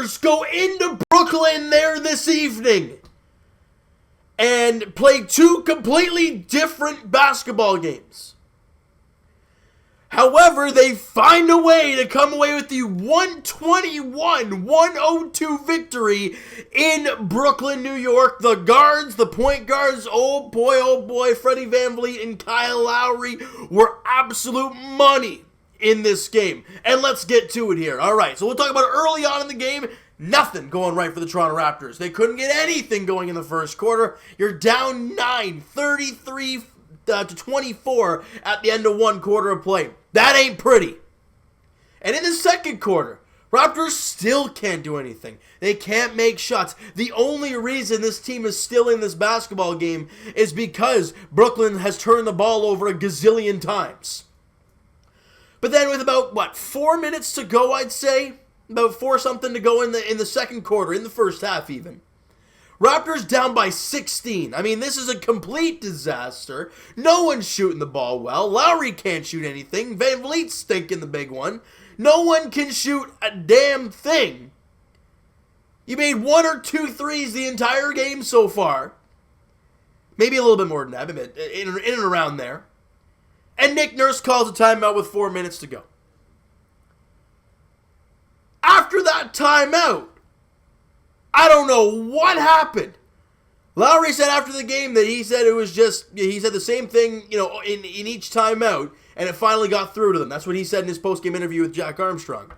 Raptors go into Brooklyn there this evening and play two completely different basketball games. However, they find a way to come away with the 121-102 victory in Brooklyn, New York. The guards, the point guards, oh boy, Freddie VanVleet and Kyle Lowry were absolute money in this game. And let's get to it here. All right, so we'll talk about it early on in the game. Nothing going right for the Toronto Raptors. They couldn't get anything going in the first quarter. You're down 9, 33 to 24 at the end of one quarter of play. That ain't pretty. And in the second quarter, Raptors still can't do anything. They can't make shots. The only reason this team is still in this basketball game is because Brooklyn has turned the ball over a gazillion times. But then with about, 4 minutes to go, I'd say, about 4 something to go in the second quarter, in the first half even, Raptors down by 16. I mean, this is a complete disaster. No one's shooting the ball well. Lowry can't shoot anything. VanVleet's stinking the big one. No one can shoot a damn thing. You made 1 or 2 threes the entire game so far. Maybe a little bit more than that, but in and around there. And Nick Nurse calls a timeout with 4 minutes to go. After that timeout, I don't know what happened. Lowry said after the game that he said it was just, he said the same thing, in each timeout, and it finally got through to them. That's what he said in his post-game interview with Jack Armstrong.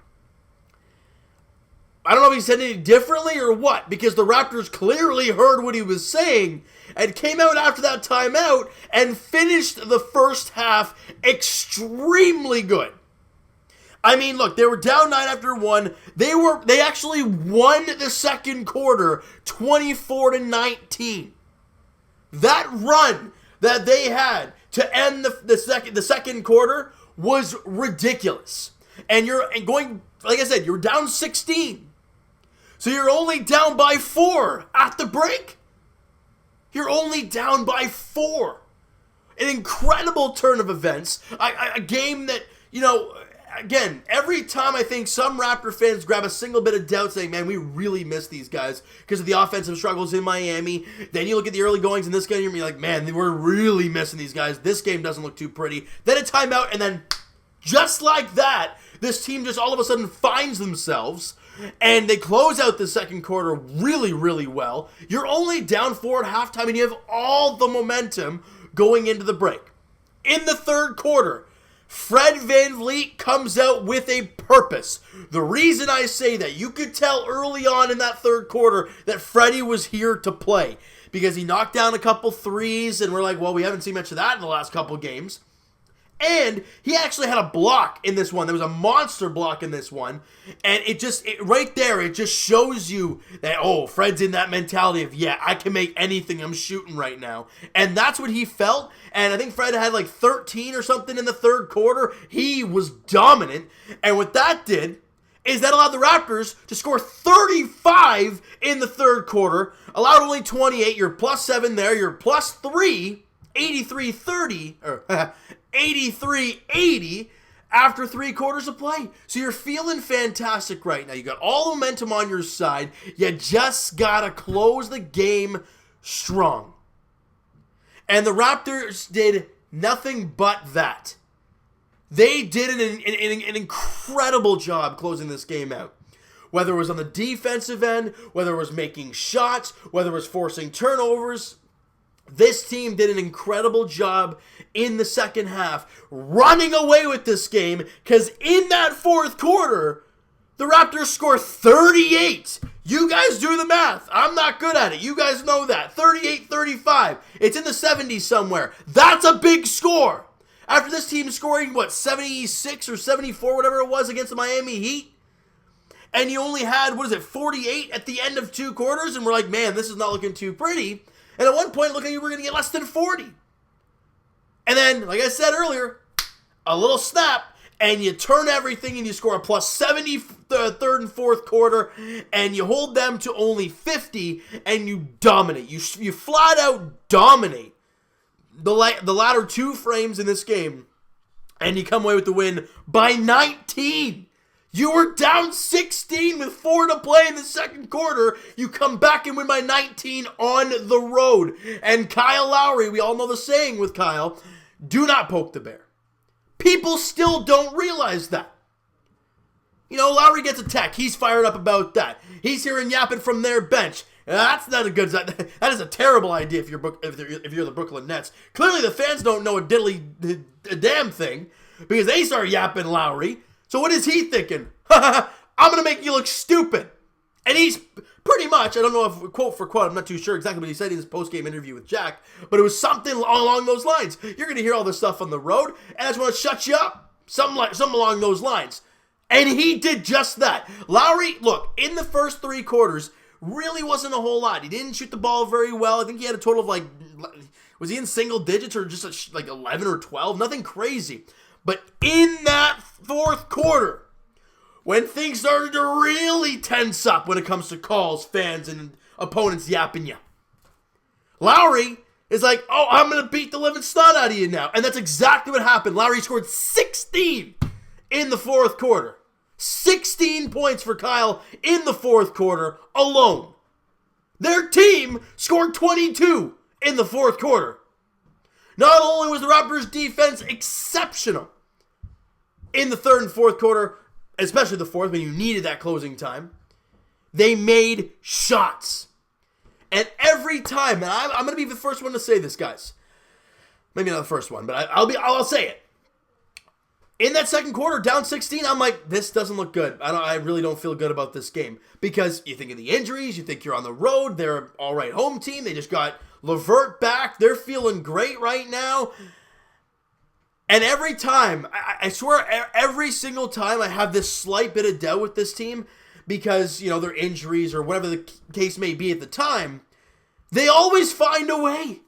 I don't know if he said it any differently or what, because the Raptors clearly heard what he was saying and came out after that timeout and finished the first half extremely good. I mean, look, they were down 9 after 1. They actually won the second quarter 24-19. That run that they had to end the second quarter was ridiculous. And going, like I said, you're down 16. So you're only down by 4 at the break. You're only down by 4. An incredible turn of events. A game that, again, every time I think some Raptor fans grab a single bit of doubt saying, man, we really miss these guys because of the offensive struggles in Miami. Then you look at the early goings in this game, you're like, man, we're really missing these guys. This game doesn't look too pretty. Then a timeout, and then just like that, this team just all of a sudden finds themselves, and they close out the second quarter really, really well. You're only down 4 at halftime, and you have all the momentum going into the break. In the third quarter, Fred VanVleet comes out with a purpose. The reason I say that, you could tell early on in that third quarter that Freddie was here to play. Because he knocked down a couple threes, and we're like, well, we haven't seen much of that in the last couple games. And he actually had a block in this one. There was a monster block in this one. And right there, it just shows you that, Fred's in that mentality of, yeah, I can make anything I'm shooting right now. And that's what he felt. And I think Fred had like 13 or something in the third quarter. He was dominant. And what that did is that allowed the Raptors to score 35 in the third quarter. Allowed only 28. You're plus 7 there. You're plus 3. 83-30. Or 83-80 after 3 quarters of play. So you're feeling fantastic right now. You got all the momentum on your side. You just got to close the game strong. And the Raptors did nothing but that. They did an incredible job closing this game out. Whether it was on the defensive end, whether it was making shots, whether it was forcing turnovers, this team did an incredible job in the second half, running away with this game, because in that fourth quarter, the Raptors score 38. You guys do the math. I'm not good at it. You guys know that. 38-35. It's in the 70s somewhere. That's a big score. After this team scoring, 76 or 74, whatever it was, against the Miami Heat, and you only had, 48 at the end of 2 quarters, and we're like, man, this is not looking too pretty. And at one point, it looked like you were going to get less than 40. And then, like I said earlier, a little snap, and you turn everything, and you score a plus 70 third and fourth quarter, and you hold them to only 50, and you dominate. You flat out dominate the latter 2 frames in this game, and you come away with the win by 19. You were down 16 with 4 to play in the second quarter. You come back and win by 19 on the road. And Kyle Lowry, we all know the saying with Kyle, do not poke the bear. People still don't realize that. You know, Lowry gets a tech. He's fired up about that. He's hearing yapping from their bench. That's not a good. That is a terrible idea if you're the Brooklyn Nets. Clearly, the fans don't know a damn thing because they start yapping Lowry. So what is he thinking? I'm gonna make you look stupid. And he's pretty much, I don't know if quote for quote, I'm not too sure exactly what he said in his post-game interview with Jack, but it was something along those lines. You're gonna hear all this stuff on the road, and I just want to shut you up. Something along those lines. And he did just that. Lowry, look, in the first 3 quarters, really wasn't a whole lot. He didn't shoot the ball very well. I think he had a total of was he in single digits or just like 11 or 12? Nothing crazy. But in that fourth quarter, when things started to really tense up when it comes to calls, fans, and opponents yapping you, Lowry is like, oh, I'm going to beat the living snot out of you now. And that's exactly what happened. Lowry scored 16 in the fourth quarter. 16 points for Kyle in the fourth quarter alone. Their team scored 22 in the fourth quarter. Not only was the Raptors' defense exceptional in the third and fourth quarter, especially the fourth when you needed that closing time, they made shots. And every time, and I'm going to be the first one to say this, guys. Maybe not the first one, but I'll say it. In that second quarter, down 16, I'm like, this doesn't look good. I really don't feel good about this game. Because you think of the injuries, you think you're on the road, they're an all-right home team, they just got LeVert back, they're feeling great right now. And every time, I swear, every single time I have this slight bit of doubt with this team, because, you know, their injuries or whatever the case may be at the time, they always find a way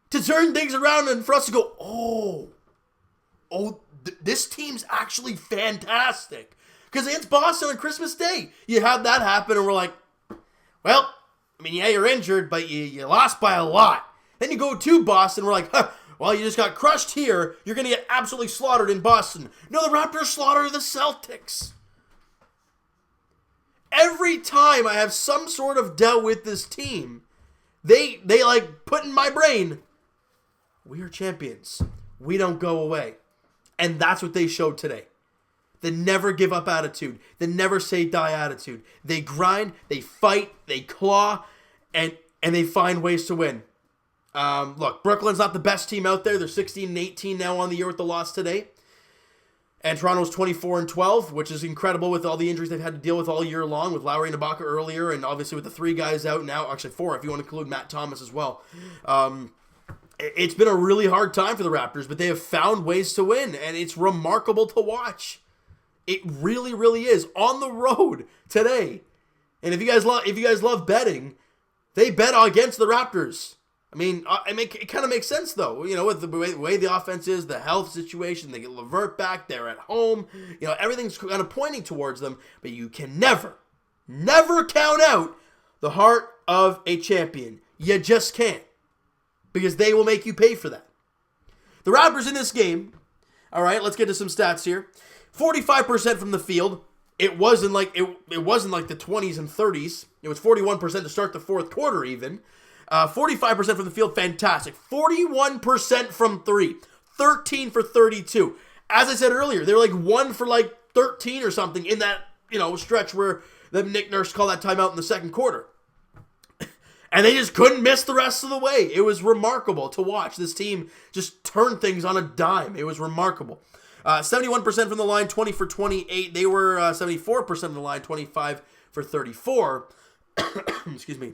to turn things around and for us to go, this team's actually fantastic. Because against Boston on Christmas Day, you had that happen and we're like, well, I mean, yeah, you're injured, but you lost by a lot. Then you go to Boston, we're like, well, you just got crushed here. You're going to get absolutely slaughtered in Boston. No, the Raptors slaughtered the Celtics. Every time I have some sort of doubt with this team, they like put in my brain, we are champions. We don't go away. And that's what they showed today. The never give up attitude. The never say die attitude. They grind, they fight, they claw, and they find ways to win. Look, Brooklyn's not the best team out there. They're 16-18 now on the year with the loss today. And Toronto's 24-12, which is incredible with all the injuries they've had to deal with all year long, with Lowry and Ibaka earlier, and obviously with the 3 guys out now, actually 4 if you want to include Matt Thomas as well. It's been a really hard time for the Raptors, but they have found ways to win, and it's remarkable to watch. It really, really is. On the road today. And if you guys love betting, they bet against the Raptors. I mean, it kind of makes sense, though. You know, with the way the offense is, the health situation, they get LeVert back, they're at home. You know, everything's kind of pointing towards them. But you can never count out the heart of a champion. You just can't. Because they will make you pay for that. The Raptors in this game, all right, let's get to some stats here. 45% from the field. It wasn't like the 20s and 30s. It was 41% to start the fourth quarter even. 45% from the field, fantastic. 41% from 3. 13 for 32. As I said earlier, they were like 1 for like 13 or something in that, stretch where the Nick Nurse called that timeout in the second quarter. And they just couldn't miss the rest of the way. It was remarkable to watch this team just turn things on a dime. It was remarkable. 71% from the line, 20 for 28. They were 74% from the line, 25 for 34. Excuse me.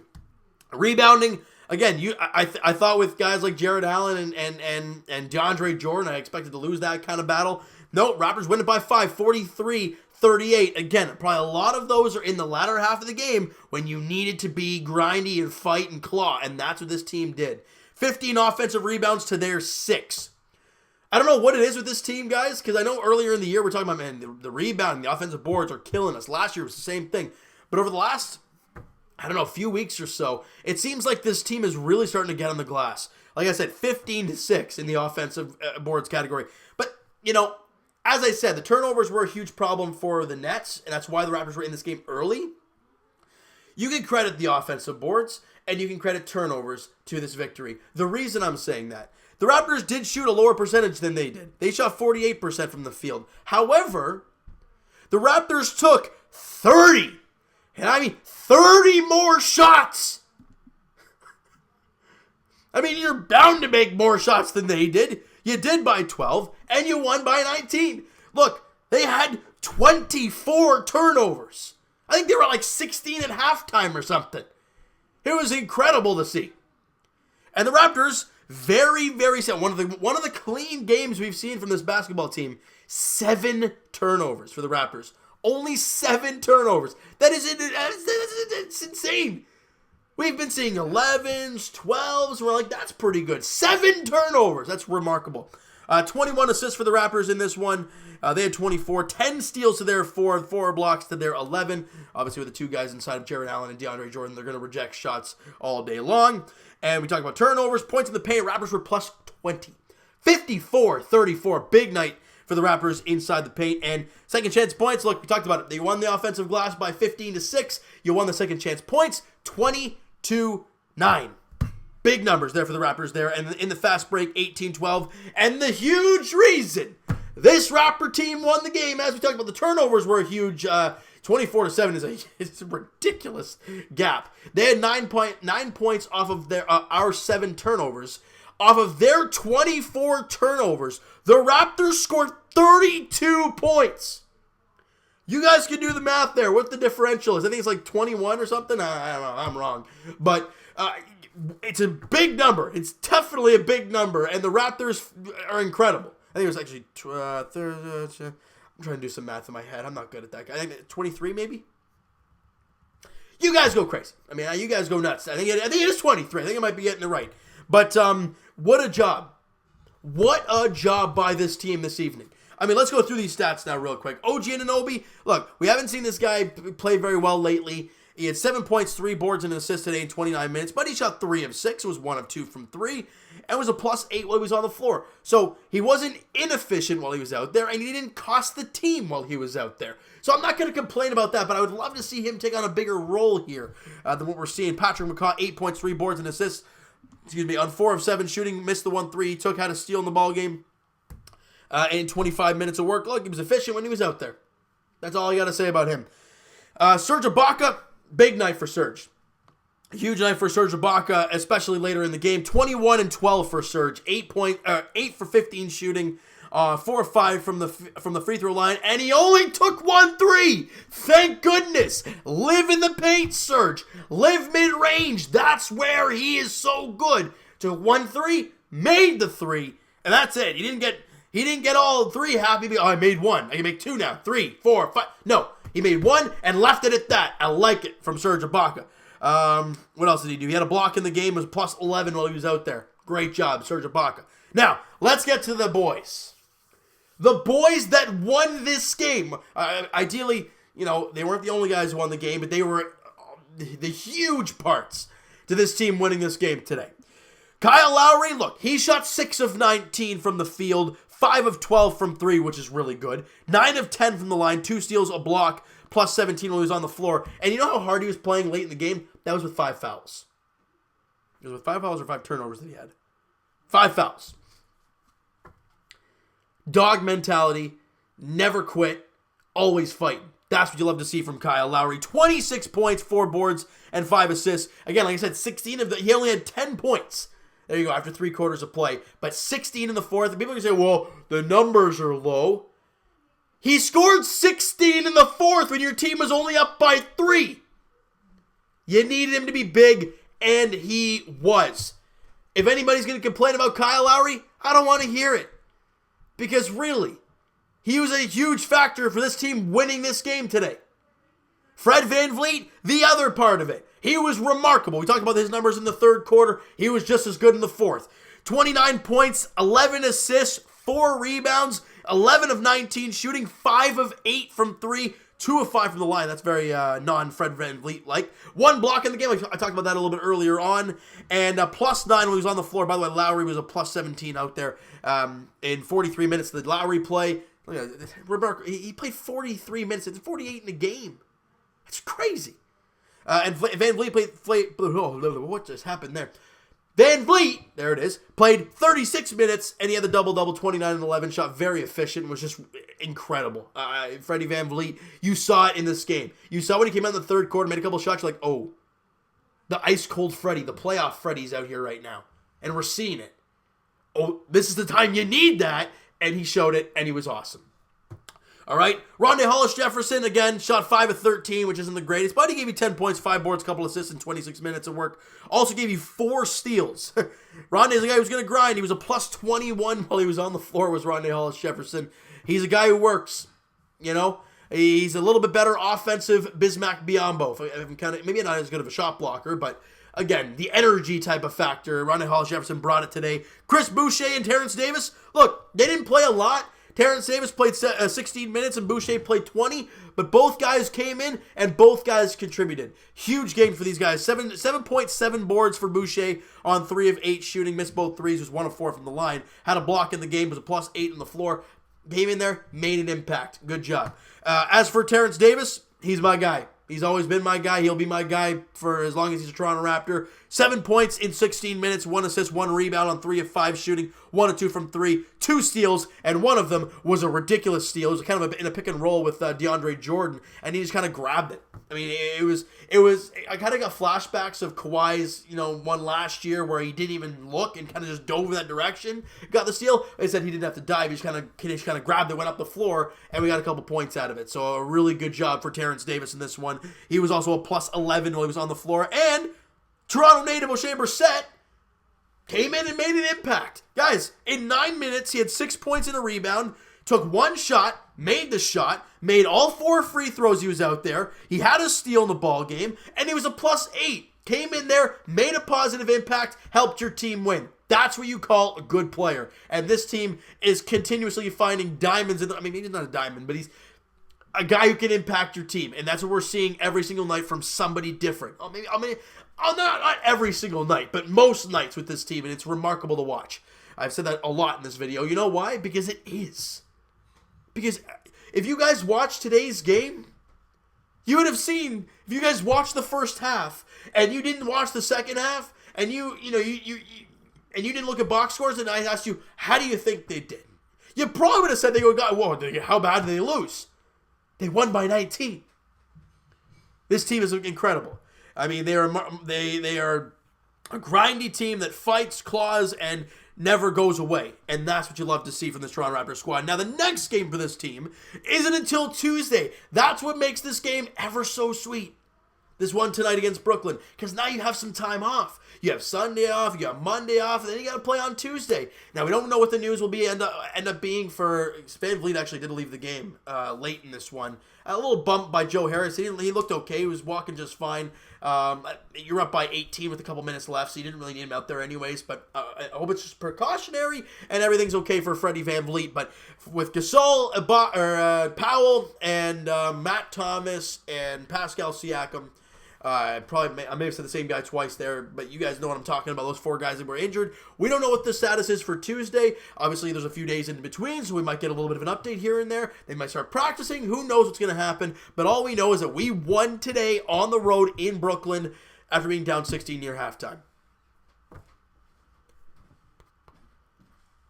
Rebounding, again, I thought with guys like Jared Allen and DeAndre Jordan, I expected to lose that kind of battle. No, Raptors win it by 5, 43-38. Again, probably a lot of those are in the latter half of the game when you needed to be grindy and fight and claw, and that's what this team did. 15 offensive rebounds to their 6. I don't know what it is with this team, guys, because I know earlier in the year we're talking about, man, the rebound and the offensive boards are killing us. Last year was the same thing. But over the last, a few weeks or so, it seems like this team is really starting to get on the glass. Like I said, 15-6 in the offensive boards category. But, as I said, the turnovers were a huge problem for the Nets, and that's why the Raptors were in this game early. You can credit the offensive boards, and you can credit turnovers to this victory. The reason I'm saying that, the Raptors did shoot a lower percentage than they did. They shot 48% from the field. However, the Raptors took 30, and I mean 30 more shots. I mean, you're bound to make more shots than they did. You did by 12, and you won by 19. Look, they had 24 turnovers. I think they were like 16 at halftime or something. It was incredible to see. And the Raptors, very, very sad. One of the clean games we've seen from this basketball team. 7 turnovers for the Raptors. Only 7 turnovers. That's insane. We've been seeing 11s, 12s. We're like, that's pretty good. 7 turnovers. That's remarkable. 21 assists for the Raptors in this one. They had 24. 10 steals to their 4, 4 blocks to their 11. Obviously, with the 2 guys inside of Jarrett Allen and DeAndre Jordan, they're going to reject shots all day long. And we talk about turnovers. Points in the paint. Raptors were plus 20. 54-34. Big night for the Raptors inside the paint. And second chance points. Look, we talked about it. They won the offensive glass by 15-6. You won the second chance points 20-9. Big numbers there for the Raptors there. And in the fast break, 18-12. And the huge reason this Raptor team won the game, as we talked about, the turnovers were a huge 24-7 is a ridiculous gap. They had 9 points off of our 7 turnovers. Off of their 24 turnovers, the Raptors scored 32 points. You guys can do the math there. What the differential is. I think it's like 21 or something. I don't know. I'm wrong. But it's a big number. It's definitely a big number. And the Raptors are incredible. I think it was actually... I'm trying to do some math in my head. I'm not good at that. I think 23 maybe? You guys go crazy. I mean, you guys go nuts. I think it is 23. I think I might be getting it right. But what a job. What a job by this team this evening. I mean, let's go through these stats now real quick. OG Anunoby, look, we haven't seen this guy play very well lately. He had 7 points, 3 boards, and an assist today in 29 minutes, but he shot 3 of 6. It was 1 of 2 from 3, and was a +8 while he was on the floor. So he wasn't inefficient while he was out there, and he didn't cost the team while he was out there. So I'm not going to complain about that, but I would love to see him take on a bigger role here than what we're seeing. Patrick McCaw, 8 points, 3 boards, and assists. On 4 of 7 shooting, missed the 1-3 he took, had a steal in the ball game. In 25 minutes of work. Look, he was efficient when he was out there. That's all I got to say about him. Serge Ibaka, big night for Serge. Huge night for Serge Ibaka, especially later in the game. 21 and 12 for Serge. 8 for 15 shooting. 4 or 5 from the free throw line, and he only took 1 3. Thank goodness. Live in the paint, Serge. Live mid-range. That's where he is so good. Took 1 3, made the 3, and that's it. He didn't get all 3 happy. I made 1. I can make 2 now. 3, 4, 5. No, he made 1 and left it at that. I like it from Serge Ibaka. What else did he do? He had a block in the game. It was plus 11 while he was out there. Great job, Serge Ibaka. Now, let's get to the boys. The boys that won this game. Ideally, they weren't the only guys who won the game, but they were the huge parts to this team winning this game today. Kyle Lowry, look, he shot 6 of 19 from the field, 5 of 12 from 3, which is really good. 9 of 10 from the line, 2 steals, a block, plus 17 when he was on the floor. And you know how hard he was playing late in the game? That was with 5 fouls. It was with 5 fouls or 5 turnovers that he had. 5 fouls. Dog mentality, never quit, always fighting. That's what you love to see from Kyle Lowry. 26 points, 4 boards, and 5 assists. Again, like I said, 16 of he only had 10 points. There you go, after 3 quarters of play. But 16 in the fourth. And people can say, well, the numbers are low. He scored 16 in the fourth when your team was only up by 3. You needed him to be big, and he was. If anybody's going to complain about Kyle Lowry, I don't want to hear it. Because really, he was a huge factor for this team winning this game today. Fred VanVleet, the other part of it. He was remarkable. We talked about his numbers in the third quarter. He was just as good in the fourth. 29 points, 11 assists, 4 rebounds, 11 of 19 shooting, 5 of 8 from 3, 2 of 5 from the line. That's very non-Fred VanVleet-like. 1 block in the game. I talked about that a little bit earlier on. And +9 when he was on the floor. By the way, Lowry was a +17 out there in 43 minutes of the Lowry play. He played 43 minutes. It's 48 in the game. That's crazy. And Van Vliet played. What just happened there? Van Vliet, there it is, played 36 minutes, and he had the double-double, 29 and 11, shot very efficient, was just incredible. Freddie Van Vliet, you saw it in this game. You saw when he came out in the third quarter, made a couple shots, you're like, oh, the ice-cold Freddie, the playoff Freddie's out here right now, and we're seeing it. Oh, this is the time you need that, and he showed it, and he was awesome. All right, Rondé Hollis-Jefferson, again, shot 5 of 13, which isn't the greatest, but he gave you 10 points, 5 boards, couple assists in 26 minutes of work. Also gave you 4 steals. Rondé's a guy who's going to grind. He was a plus 21 while he was on the floor, was Rondé Hollis-Jefferson. He's a guy who works, you know. He's a little bit better offensive Bismack Biyombo. Maybe not as good of a shot blocker, but again, the energy type of factor. Rondé Hollis-Jefferson brought it today. Chris Boucher and Terrence Davis, look, they didn't play a lot. Terrence Davis played 16 minutes and Boucher played 20, but both guys came in and both guys contributed. Huge game for these guys. 7.7 boards for Boucher on 3 of 8 shooting. Missed both threes, was 1 of 4 from the line. Had a block in the game, was a plus 8 on the floor. Came in there, made an impact. Good job. As for Terrence Davis, he's my guy. He's always been my guy. He'll be my guy for as long as he's a Toronto Raptor. 7 points in 16 minutes, 1 assist, 1 rebound on 3 of 5 shooting, 1 of 2 from 3, 2 steals, and one of them was a ridiculous steal. It was kind of in a pick and roll with DeAndre Jordan, and he just kind of grabbed it. I mean, it was. I kind of got flashbacks of Kawhi's, one last year where he didn't even look and kind of just dove in that direction. Got the steal. They said he didn't have to dive. He just kind of grabbed it, went up the floor, and we got a couple points out of it. So a really good job for Terrence Davis in this one. He was also a plus 11 while he was on the floor, and Toronto native O'Shea Brissett came in and made an impact. Guys, in 9 minutes, he had 6 points and a rebound, took 1 shot, made the shot, made all 4 free throws he was out there. He had a steal in the ball game, and he was a plus 8. Came in there, made a positive impact, helped your team win. That's what you call a good player. And this team is continuously finding diamonds in he's not a diamond, but he's a guy who can impact your team. And that's what we're seeing every single night from somebody different. Not every single night, but most nights with this team, and it's remarkable to watch. I've said that a lot in this video. You know why? Because it is. Because if you guys watched today's game, you would have seen, if you guys watched the first half, and you didn't watch the second half, and you didn't look at box scores, and I asked you, how do you think they did? You probably would have said, how bad did they lose? They won by 19. This team is incredible. I mean, they are a grindy team that fights, claws, and never goes away. And that's what you love to see from this Toronto Raptors squad. Now, the next game for this team isn't until Tuesday. That's what makes this game ever so sweet. This one tonight against Brooklyn. Because now you have some time off. You have Sunday off, you have Monday off, and then you got to play on Tuesday. Now, we don't know what the news will be end up being for... Van Vliet actually did leave the game late in this one. A little bump by Joe Harris. He looked okay. He was walking just fine. You're up by 18 with a couple minutes left, so you didn't really need him out there anyways. But I hope it's just precautionary and everything's okay for Freddie Van Vliet. But with Gasol, Powell, and Matt Thomas and Pascal Siakam, I may have said the same guy twice there, but you guys know what I'm talking about. Those 4 guys that were injured. We don't know what the status is for Tuesday. Obviously, there's a few days in between, so we might get a little bit of an update here and there. They might start practicing. Who knows what's going to happen? But all we know is that we won today on the road in Brooklyn after being down 16 near halftime.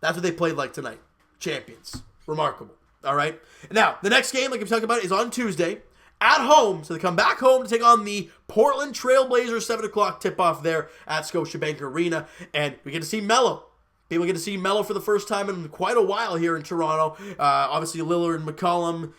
That's what they played like tonight. Champions. Remarkable. All right? Now, the next game, like I'm talking about, is on Tuesday. At home, so they come back home to take on the Portland Trailblazers, 7 o'clock tip-off there at Scotiabank Arena, and we get to see Melo. People get to see Melo for the first time in quite a while here in Toronto. Obviously, Lillard and McCollum.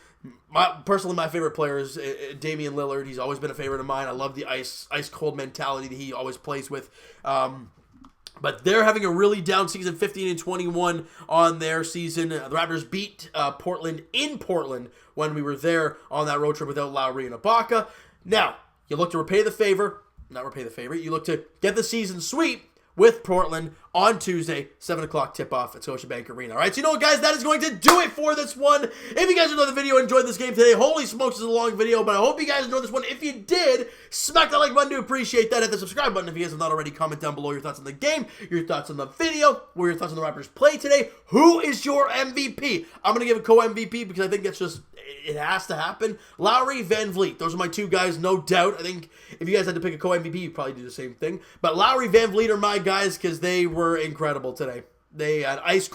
Personally, my favorite player is Damian Lillard. He's always been a favorite of mine. I love the ice-cold mentality that he always plays with. But they're having a really down season, 15-21 on their season. The Raptors beat Portland in Portland when we were there on that road trip without Lowry and Ibaka. Now, you look to repay the favor. Not repay the favor. You look to get the season sweep with Portland on Tuesday, 7 o'clock tip-off at Scotiabank Arena. All right, so you know what, guys? That is going to do it for this one. If you guys enjoyed the video, enjoyed this game today, holy smokes, it's a long video, but I hope you guys enjoyed this one. If you did, smack that like button. Do appreciate that. Hit the subscribe button if you guys have not already. Comment down below your thoughts on the game, your thoughts on the video, what are your thoughts on the Raptors play today. Who is your MVP? I'm going to give a co-MVP because I think that's just, it has to happen. Lowry, Van Vliet. Those are my two guys, no doubt. I think if you guys had to pick a co-MVP, you'd probably do the same thing. But Lowry, Van Vliet are my guys because they were incredible today. They had ice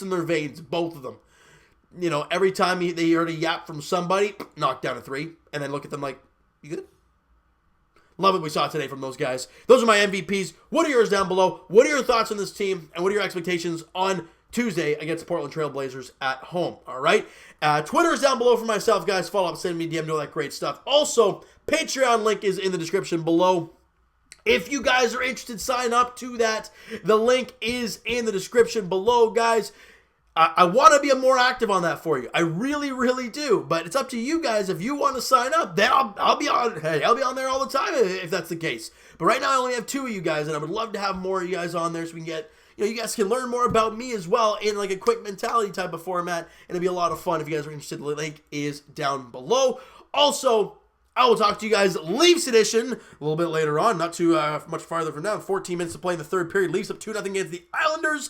in their veins, both of them. You know, every time they heard a yap from somebody, knock down a three, and then look at them like, you good? Love what we saw today from those guys. Those are my MVPs. What are yours down below? What are your thoughts on this team? And what are your expectations on Tuesday against the Portland Trail Blazers at home? All right. Twitter is down below for myself, guys. Follow up, send me a DM, do all that great stuff. Also, Patreon link is in the description below. If you guys are interested, sign up to that. The link is in the description below, guys. I want to be more active on that for you. I really, really do. But it's up to you guys. If you want to sign up, then I'll be on. Hey, I'll be on there all the time if that's the case. But right now, I only have 2 of you guys, and I would love to have more of you guys on there so we can get, you know, you guys can learn more about me as well in like a quick mentality type of format, and it'd be a lot of fun if you guys are interested. The link is down below. Also, I will talk to you guys Leafs edition a little bit later on, not too much farther from now. 14 minutes to play in the third period. Leafs up 2-0 against the Islanders.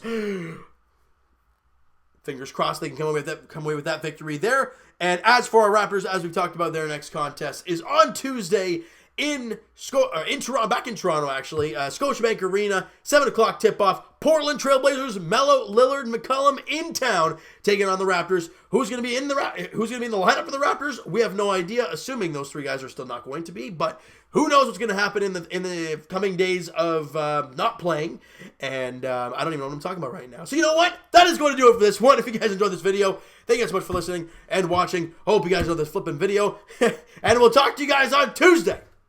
Fingers crossed they can come away with that victory there. And as for our Raptors, as we've talked about, their next contest is on Tuesday back in Toronto, actually. Scotiabank Arena, 7 o'clock tip-off. Portland Trailblazers, Melo, Lillard, McCollum in town, taking on the Raptors. Who's going to be in the lineup for the Raptors? We have no idea, assuming those 3 guys are still not going to be. But who knows what's going to happen in the coming days of not playing. And I don't even know what I'm talking about right now. So you know what? That is going to do it for this one. If you guys enjoyed this video, thank you guys so much for listening and watching. Hope you guys enjoyed this flipping video. And we'll talk to you guys on Tuesday.